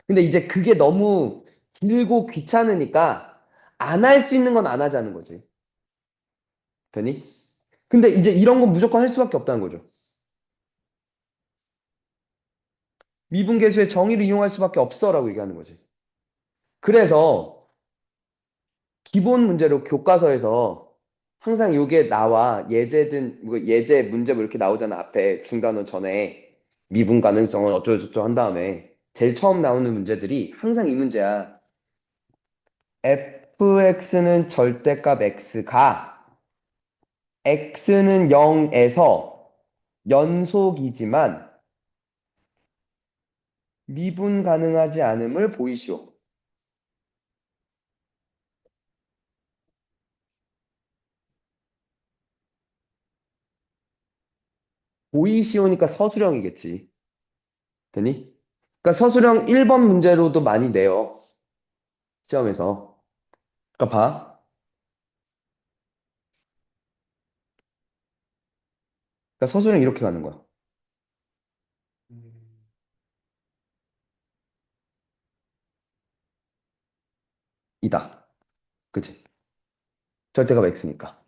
근데 이제 그게 너무 길고 귀찮으니까 안 할 수 있는 건 안 하자는 거지. 되니? 근데 이제 이런 건 무조건 할 수밖에 없다는 거죠. 미분계수의 정의를 이용할 수밖에 없어라고 얘기하는 거지. 그래서 기본 문제로 교과서에서 항상 요게 나와. 예제든, 뭐 예제 문제 뭐 이렇게 나오잖아. 앞에 중단원 전에. 미분 가능성은 어쩌고저쩌고 한 다음에. 제일 처음 나오는 문제들이 항상 이 문제야. fx는 절대값 x가 x는 0에서 연속이지만 미분 가능하지 않음을 보이시오. 보이시오니까 서술형이겠지. 되니? 그러니까 서술형 1번 문제로도 많이 내요. 시험에서. 그러니까 봐. 그러니까 서술형 이렇게 가는 거야. 이다. 그치? 절대값 x니까.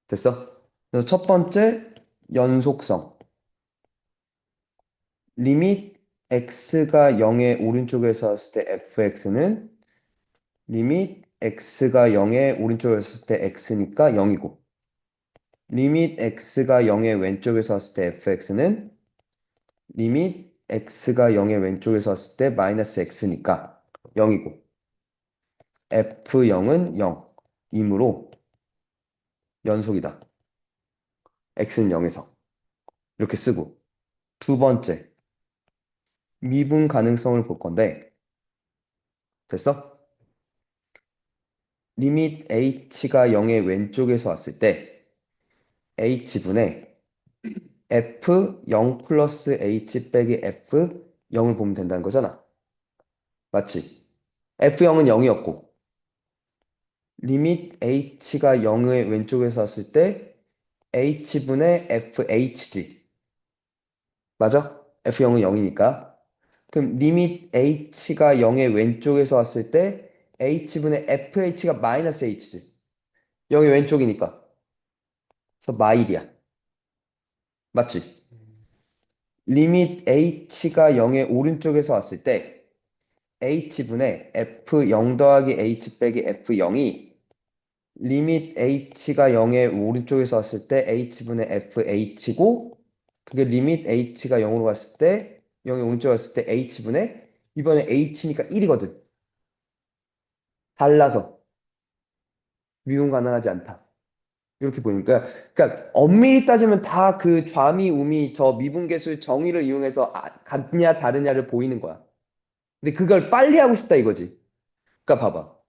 됐어? 그래서 첫 번째, 연속성. 리밋 x가 0의 오른쪽에서 왔을 때 fx는 리밋 x가 0의 오른쪽에서 왔을 때 x니까 0이고, 리밋 x가 0의 왼쪽에서 왔을 때 fx는 리밋 x가 0의 왼쪽에서 왔을 때 마이너스 x니까 0이고, f0은 0. 이므로 연속이다. x는 0에서. 이렇게 쓰고. 두 번째, 미분 가능성을 볼 건데, 됐어? 리밋 h가 0의 왼쪽에서 왔을 때 h분의 f0 플러스 h 빼기 f0을 보면 된다는 거잖아. 맞지? f0은 0이었고, 리밋 h가 0의 왼쪽에서 왔을 때 h분의 fh지. 맞아? f0은 0이니까. 그럼 리밋 h가 0의 왼쪽에서 왔을 때 h분의 fh가 마이너스 h지. 0의 왼쪽이니까. 그래서 마일이야. 맞지? 리밋 h가 0의 오른쪽에서 왔을 때 h분의 f0 더하기 h 빼기 f0이 리밋 h가 0의 오른쪽에서 왔을 때 h분의 fh고, 그게 리밋 h가 0으로 갔을 때 0의 오른쪽에 왔을 때 h분의, 이번에 h니까 1이거든. 달라서 미분 가능하지 않다. 이렇게 보니까, 그러니까 엄밀히 따지면 다 그 좌미 우미 저 미분계수의 정의를 이용해서 같냐 다르냐를 보이는 거야. 근데 그걸 빨리 하고 싶다 이거지. 그러니까 봐봐.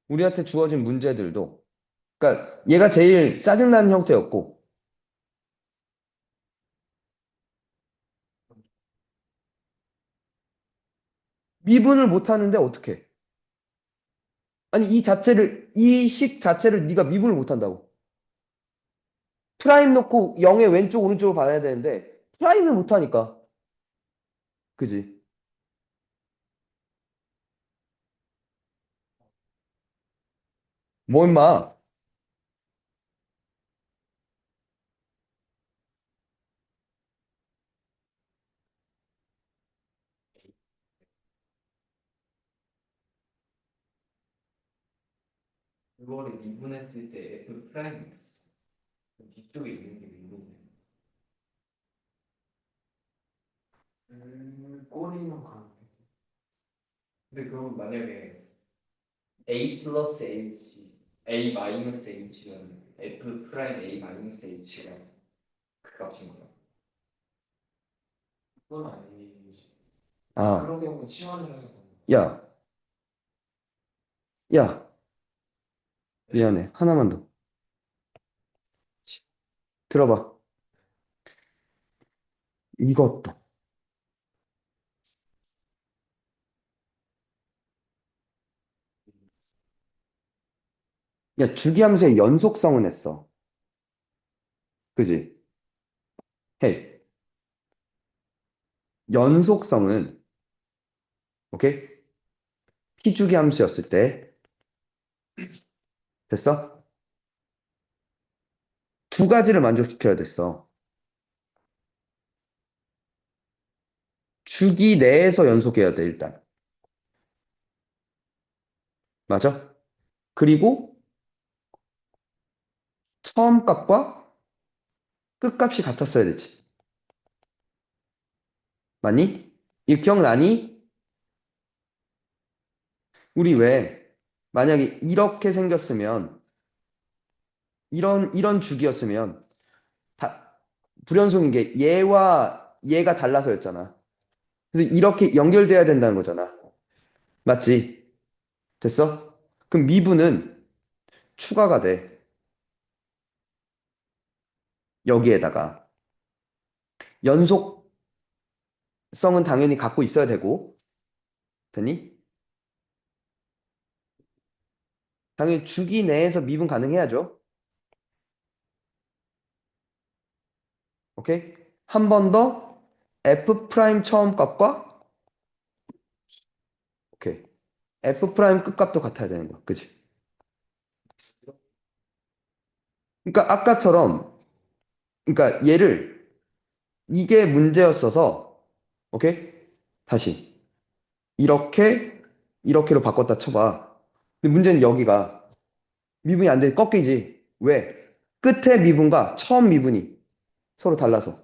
우리한테 주어진 문제들도, 그러니까 얘가 제일 짜증나는 형태였고, 미분을 못 하는데 어떻게? 아니 이 식 자체를 네가 미분을 못 한다고. 프라임 놓고 0의 왼쪽 오른쪽으로 받아야 되는데 프라임을 못 하니까. 그지? 뭐 임마. 그거를 미분했을 때 F 프라임이 있어. 뒤쪽에 있는 게 미분이야. 꼬리는 가. 근데 그럼 만약에 A 플러스 H, A 마이너스 H면 F 프라임 A 마이너스 H가 그 값인 거야. 그건 아니지. 그런 경우 치환을 해서. 야, 야, 미안해. 하나만 더. 들어봐. 이것도. 야, 주기함수의 연속성은 했어. 그지? 헤이. 연속성은, 오케이? 피주기함수였을 때, 됐어? 두 가지를 만족시켜야 됐어. 주기 내에서 연속해야 돼, 일단. 맞아? 그리고 처음 값과 끝값이 같았어야 되지. 맞니? 이 기억나니? 우리 왜 만약에 이렇게 생겼으면 이런 주기였으면 다 불연속인 게 얘와 얘가 달라서였잖아. 그래서 이렇게 연결돼야 된다는 거잖아. 맞지? 됐어? 그럼 미분은 추가가 돼. 여기에다가 연속성은 당연히 갖고 있어야 되고, 되니? 당연히 주기 내에서 미분 가능해야죠. 오케이? 한 번 더 f 프라임 처음 값과 오케이. f 프라임 끝값도 같아야 되는 거야. 그치? 그러니까 아까처럼 그러니까 얘를 이게 문제였어서 오케이? 다시 이렇게로 바꿨다 쳐봐. 근데 문제는 여기가 미분이 안 돼. 꺾이지. 왜? 끝에 미분과 처음 미분이 서로 달라서.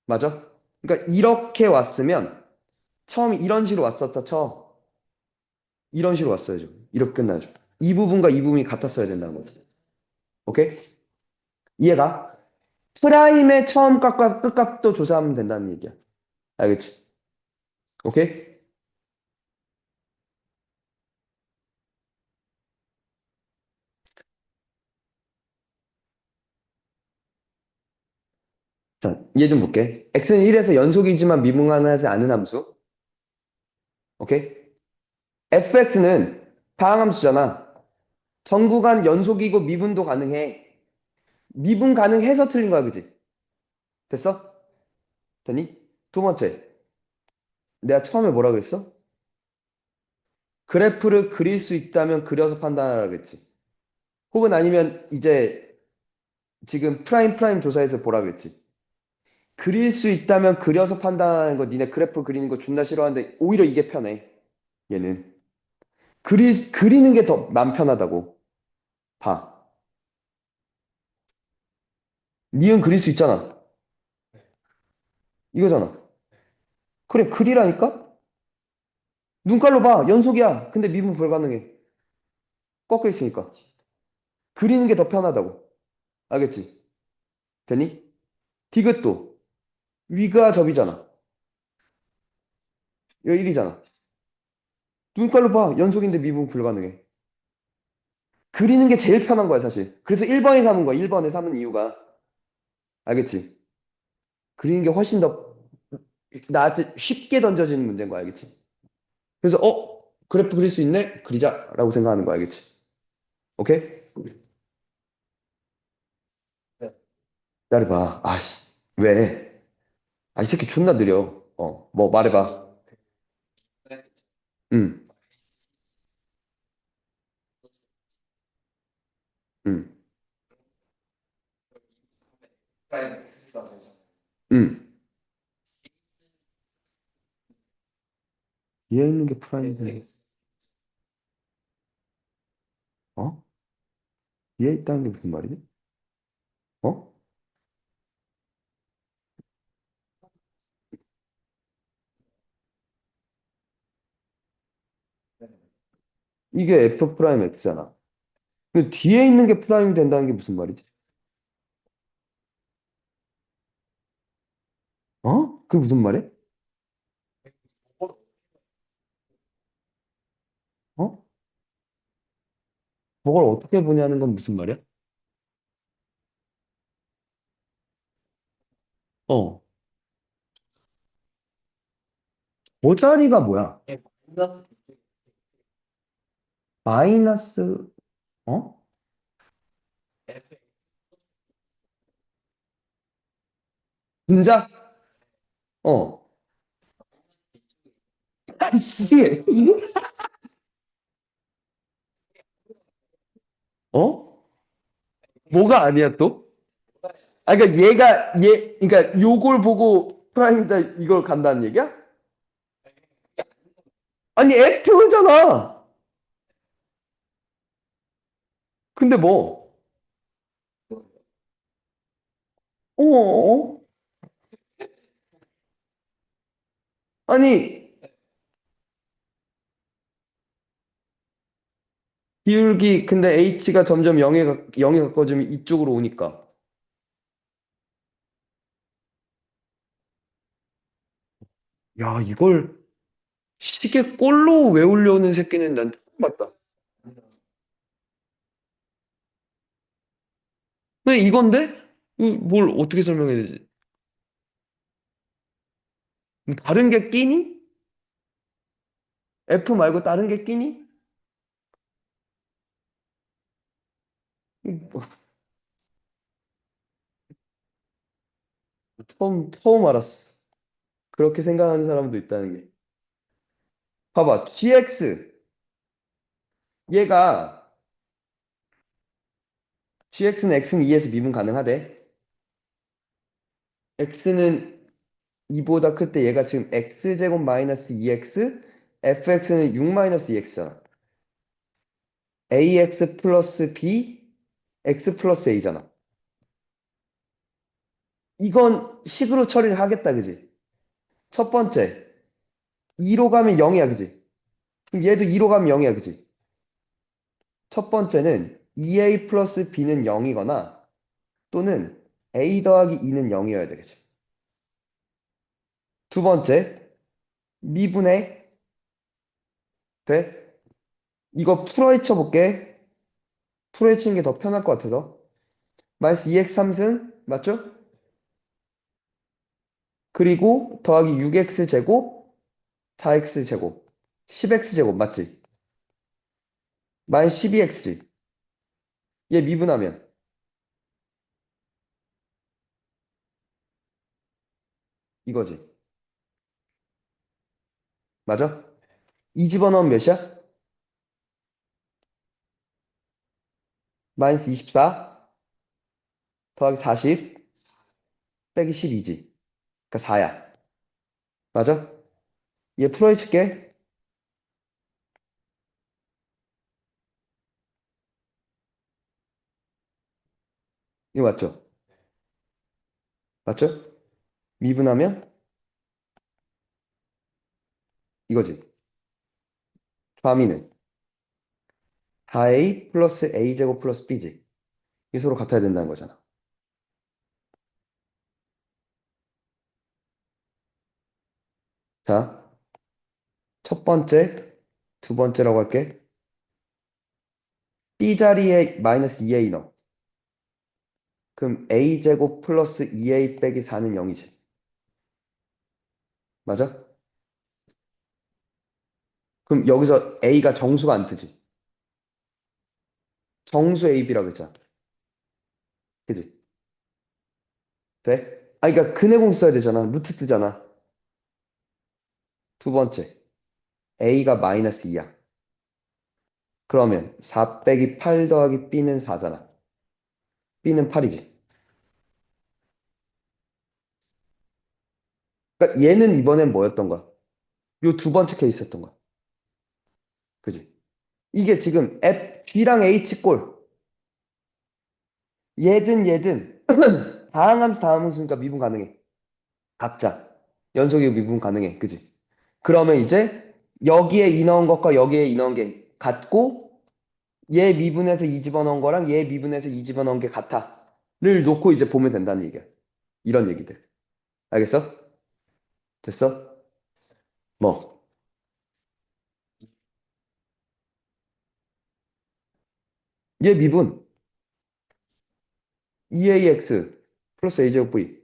맞아? 그러니까 이렇게 왔으면 처음에 이런 식으로 왔었다 쳐. 이런 식으로 왔어야죠. 이렇게 끝나죠. 이 부분과 이 부분이 같았어야 된다는 거죠. 오케이? 이해가? 프라임의 처음 값과 끝값도 조사하면 된다는 얘기야. 알겠지? 오케이? 자, 이해 좀 볼게. x는 1에서 연속이지만 미분하지 않은 함수. 오케이? fx는 다항함수잖아. 정구간 연속이고 미분도 가능해. 미분 가능해서 틀린 거야, 그지? 됐어? 됐니? 두 번째, 내가 처음에 뭐라 그랬어? 그래프를 그릴 수 있다면 그려서 판단하라 그랬지. 혹은 아니면 이제 지금 프라임 조사에서 보라 그랬지. 그릴 수 있다면 그려서 판단하는 거 니네 그래프 그리는 거 존나 싫어하는데 오히려 이게 편해. 얘는. 그리는 게 더 맘 편하다고. 봐. 니은 그릴 수 있잖아. 이거잖아. 그래, 그리라니까? 눈깔로 봐. 연속이야. 근데 미분 불가능해. 꺾여 있으니까. 그리는 게 더 편하다고. 알겠지? 되니? 디귿도 위가 접이잖아. 이거 1이잖아. 눈깔로 봐. 연속인데 미분 불가능해. 그리는 게 제일 편한 거야, 사실. 그래서 1번에 삼은 거야. 1번에 삼은 이유가. 알겠지? 그리는 게 훨씬 더 나한테 쉽게 던져지는 문제인 거야. 알겠지? 그래서, 그래프 그릴 수 있네? 그리자. 라고 생각하는 거야. 알겠지? 오케이? 기다려봐. 아씨. 왜? 아, 이 새끼 존나 느려. 뭐 말해봐. 응, 응, 응. 얘 있는 게 프라임인데. 어? 얘 있다는 게 무슨 말이지? 어? 이게 F 프라임 X잖아. 근데 뒤에 있는 게 프라임이 된다는 게 무슨 말이지? 그게 무슨 말이야? 어? 그걸 어떻게 보냐는 건 무슨 말이야? 어. 모자리가 뭐야? 마이너스, 어? 분자? 어. 아씨. 어? 뭐가 아니야 또? 아, 그러니까 그러니까 요걸 보고 프라임이다 이걸 간다는 얘기야? 아니, F잖아. 근데 뭐, 어? 아니, 기울기, 근데 h가 점점 0에 가까워지면 이쪽으로 오니까. 야, 이걸 시계 꼴로 외우려는 새끼는 난 처음 봤다. 근데 이건데? 뭘 어떻게 설명해야 되지? 다른 게 끼니? F 말고 다른 게 끼니? 뭐, 처음 알았어. 그렇게 생각하는 사람도 있다는 게. 봐봐, GX. 얘가, GX는 X는 2에서 미분 가능하대. X는 2보다 클 때 얘가 지금 X제곱 마이너스 2X, FX는 6 마이너스 2X잖아. AX 플러스 B, X 플러스 A잖아. 이건 식으로 처리를 하겠다, 그지? 첫 번째, 2로 가면 0이야, 그지? 그럼 얘도 2로 가면 0이야, 그지? 첫 번째는 2A 플러스 B는 0이거나 또는 A 더하기 2는 0이어야 되겠지. 두 번째, 미분해 돼? 이거 풀어헤쳐 볼게. 풀어헤치는 게 더 편할 것 같아서. 마이너스 2x 3승, 맞죠? 그리고 더하기 6x 제곱, 4x 제곱, 10x 제곱, 맞지? 마이너스 12x지. 얘 미분하면 이거지. 맞아? 이 집어넣으면 몇이야? 마이너스 24 더하기 40 빼기 12지. 그러니까 4야. 맞아? 얘 풀어헤칠게. 이거 맞죠? 맞죠? 미분하면 이거지. 좌미는 4a 플러스 a제곱 플러스 b지. 이게 서로 같아야 된다는 거잖아. 자, 첫 번째, 두 번째라고 할게. b 자리에 마이너스 2a 넣어. 그럼 a제곱 플러스 2a 빼기 4는 0이지. 맞아? 그럼 여기서 a가 정수가 안 뜨지. 정수 ab라고 했잖아. 그지? 돼? 아, 그러니까 근해공 써야 되잖아. 루트 뜨잖아. 두 번째, a가 마이너스 2야. 그러면 4 빼기 8 더하기 b는 4잖아. b는 8이지. 그러니까 얘는 이번엔 뭐였던 거야? 요 두 번째 케이스였던 거야. 그지? 이게 지금 G랑 H 꼴, 얘든 다항함수 다항함수니까 미분 가능해. 각자. 연속이고 미분 가능해. 그지? 그러면 이제 여기에 이 넣은 것과 여기에 이 넣은 게 같고 얘 미분해서 이 집어넣은 거랑 얘 미분해서 이 집어넣은 게 같아. 를 놓고 이제 보면 된다는 얘기야. 이런 얘기들. 알겠어? 됐어? 뭐? 얘 미분 2ax 플러스 a제곱 v.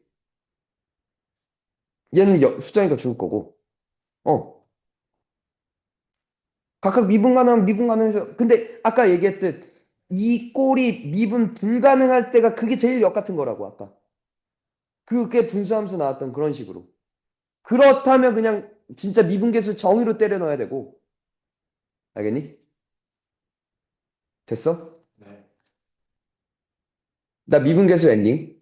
얘는 숫자니까 죽을 거고. 어. 각각 미분 가능하면 미분 가능해서. 근데 아까 얘기했듯 이 꼴이 미분 불가능할 때가 그게 제일 역 같은 거라고 아까. 그게 분수함수 나왔던 그런 식으로. 그렇다면 그냥 진짜 미분계수 정의로 때려 넣어야 되고. 알겠니? 됐어? 나 미분계수 엔딩.